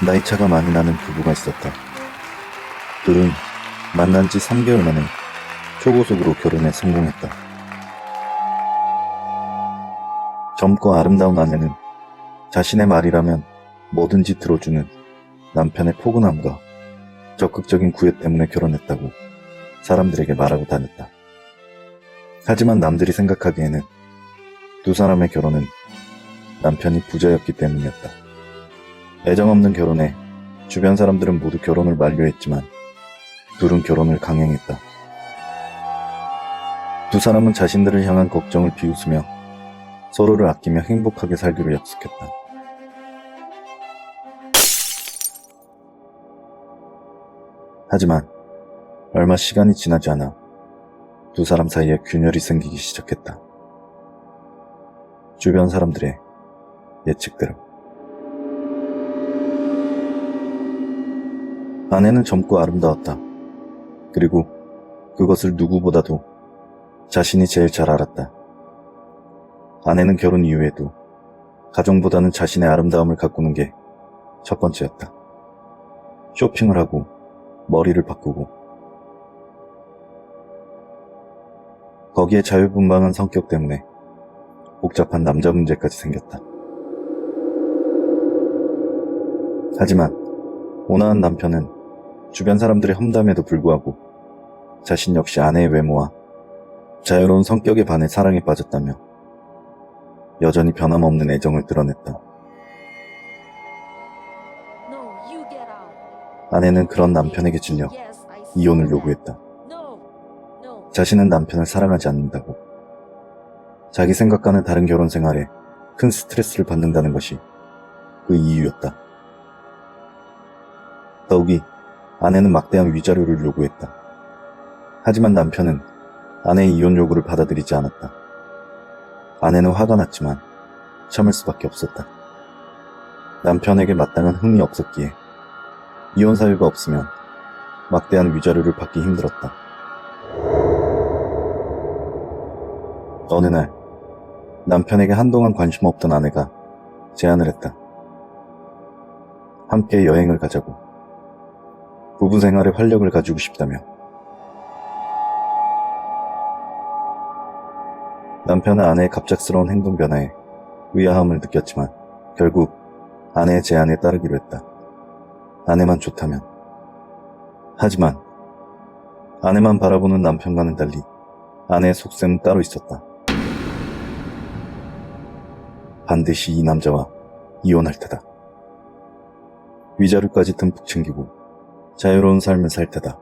나이차가 많이 나는 부부가 있었다. 둘은 만난 지 3개월 만에 초고속으로 결혼에 성공했다. 젊고 아름다운 아내는 자신의 말이라면 뭐든지 들어주는 남편의 포근함과 적극적인 구애 때문에 결혼했다고 사람들에게 말하고 다녔다. 하지만 남들이 생각하기에는 두 사람의 결혼은 남편이 부자였기 때문이었다. 애정 없는 결혼에 주변 사람들은 모두 결혼을 만류했지만 둘은 결혼을 강행했다. 두 사람은 자신들을 향한 걱정을 비웃으며 서로를 아끼며 행복하게 살기로 약속했다. 하지만 얼마 시간이 지나지 않아 두 사람 사이에 균열이 생기기 시작했다. 주변 사람들의 예측대로. 아내는 젊고 아름다웠다. 그리고 그것을 누구보다도 자신이 제일 잘 알았다. 아내는 결혼 이후에도 가정보다는 자신의 아름다움을 가꾸는 게 첫 번째였다. 쇼핑을 하고 머리를 바꾸고 거기에 자유분방한 성격 때문에 복잡한 남자 문제까지 생겼다. 하지만 온화한 남편은 주변 사람들의 험담에도 불구하고 자신 역시 아내의 외모와 자유로운 성격에 반해 사랑에 빠졌다며 여전히 변함없는 애정을 드러냈다. 아내는 그런 남편에게 질려 이혼을 요구했다. 자신은 남편을 사랑하지 않는다고, 자기 생각과는 다른 결혼 생활에 큰 스트레스를 받는다는 것이 그 이유였다. 더욱이 아내는 막대한 위자료를 요구했다. 하지만 남편은 아내의 이혼 요구를 받아들이지 않았다. 아내는 화가 났지만 참을 수밖에 없었다. 남편에게 마땅한 흥이 없었기에 이혼 사유가 없으면 막대한 위자료를 받기 힘들었다. 어느 날 남편에게 한동안 관심 없던 아내가 제안을 했다. 함께 여행을 가자고. 부부 생활에 활력을 가지고 싶다며. 남편은 아내의 갑작스러운 행동 변화에 의아함을 느꼈지만 결국 아내의 제안에 따르기로 했다. 아내만 좋다면. 하지만 아내만 바라보는 남편과는 달리 아내의 속셈은 따로 있었다. 반드시 이 남자와 이혼할 테다. 위자료까지 듬뿍 챙기고 자유로운 삶을 살 테다.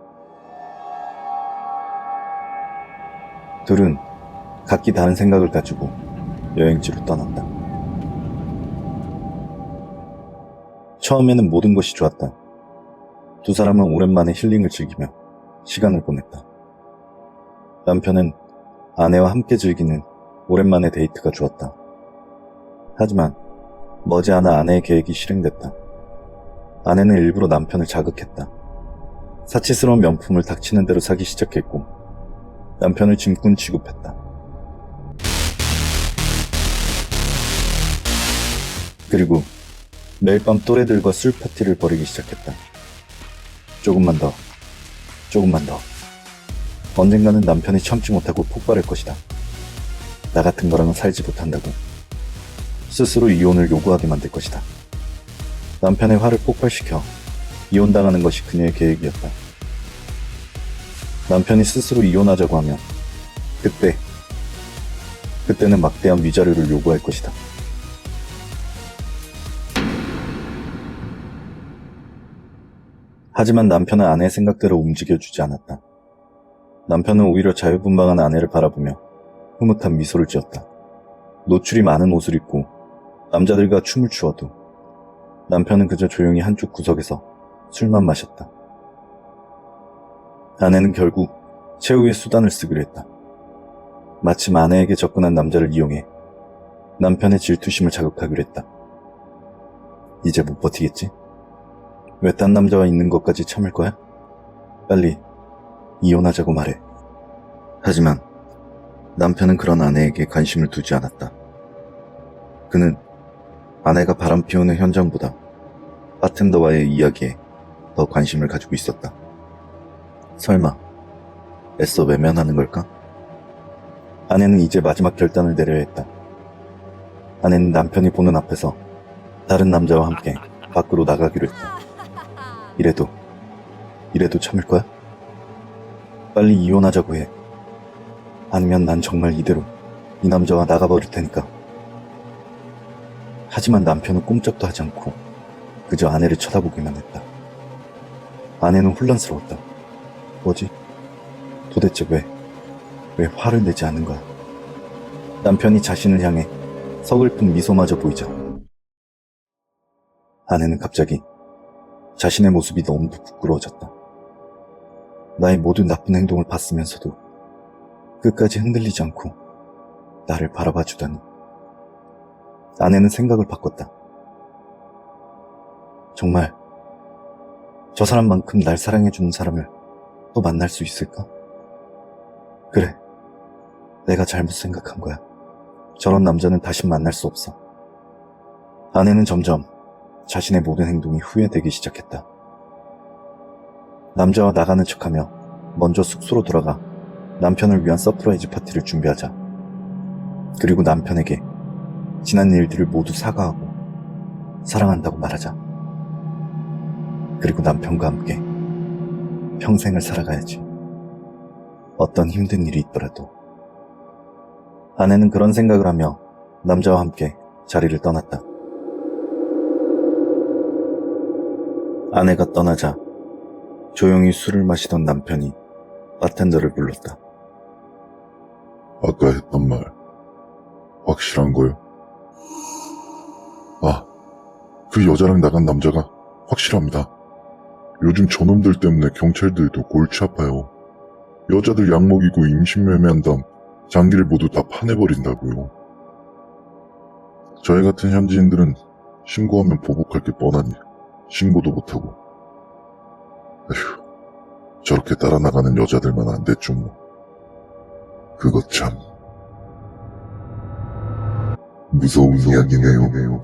둘은 각기 다른 생각을 가지고 여행지로 떠났다. 처음에는 모든 것이 좋았다. 두 사람은 오랜만에 힐링을 즐기며 시간을 보냈다. 남편은 아내와 함께 즐기는 오랜만의 데이트가 좋았다. 하지만 머지않아 아내의 계획이 실행됐다. 아내는 일부러 남편을 자극했다. 사치스러운 명품을 닥치는 대로 사기 시작했고 남편을 짐꾼 취급했다. 그리고 매일 밤 또래들과 술 파티를 벌이기 시작했다. 조금만 더, 조금만 더. 언젠가는 남편이 참지 못하고 폭발할 것이다. 나 같은 거랑은 살지 못한다고 스스로 이혼을 요구하게 만들 것이다. 남편의 화를 폭발시켜 이혼당하는 것이 그녀의 계획이었다. 남편이 스스로 이혼하자고 하면 그때는 막대한 위자료를 요구할 것이다. 하지만 남편은 아내의 생각대로 움직여주지 않았다. 남편은 오히려 자유분방한 아내를 바라보며 흐뭇한 미소를 지었다. 노출이 많은 옷을 입고 남자들과 춤을 추어도 남편은 그저 조용히 한쪽 구석에서 술만 마셨다. 아내는 결국 최후의 수단을 쓰기로 했다. 마침 아내에게 접근한 남자를 이용해 남편의 질투심을 자극하기로 했다. 이제 못 버티겠지? 왜 딴 남자와 있는 것까지 참을 거야? 빨리 이혼하자고 말해. 하지만 남편은 그런 아내에게 관심을 두지 않았다. 그는 아내가 바람 피우는 현장보다 바텐더와의 이야기에 더 관심을 가지고 있었다. 설마 애써 외면하는 걸까? 아내는 이제 마지막 결단을 내려야 했다. 아내는 남편이 보는 앞에서 다른 남자와 함께 밖으로 나가기로 했다. 이래도 참을 거야? 빨리 이혼하자고 해. 아니면 난 정말 이대로 이 남자와 나가버릴 테니까. 하지만 남편은 꼼짝도 하지 않고 그저 아내를 쳐다보기만 했다. 아내는 혼란스러웠다. 뭐지? 도대체 왜 화를 내지 않는 거야? 남편이 자신을 향해 서글픈 미소마저 보이자 아내는 갑자기 자신의 모습이 너무도 부끄러워졌다. 나의 모든 나쁜 행동을 봤으면서도 끝까지 흔들리지 않고 나를 바라봐 주다니. 아내는 생각을 바꿨다. 정말 저 사람만큼 날 사랑해주는 사람을 또 만날 수 있을까? 그래, 내가 잘못 생각한 거야. 저런 남자는 다시 만날 수 없어. 아내는 점점 자신의 모든 행동이 후회되기 시작했다. 남자와 나가는 척하며 먼저 숙소로 돌아가 남편을 위한 서프라이즈 파티를 준비하자. 그리고 남편에게 지난 일들을 모두 사과하고 사랑한다고 말하자. 그리고 남편과 함께 평생을 살아가야지. 어떤 힘든 일이 있더라도. 아내는 그런 생각을 하며 남자와 함께 자리를 떠났다. 아내가 떠나자 조용히 술을 마시던 남편이 바텐더를 불렀다. 아까 했던 말 확실한 거요? 그 여자랑 나간 남자가 확실합니다. 요즘 저놈들 때문에 경찰들도 골치 아파요. 여자들 약 먹이고 임신 매매한 다음 장기를 모두 다 파내버린다고요. 저희 같은 현지인들은 신고하면 보복할 게 뻔하니 신고도 못하고. 에휴, 저렇게 따라 나가는 여자들만 안 됐죠 뭐. 그것 참 무서운 이야기네요.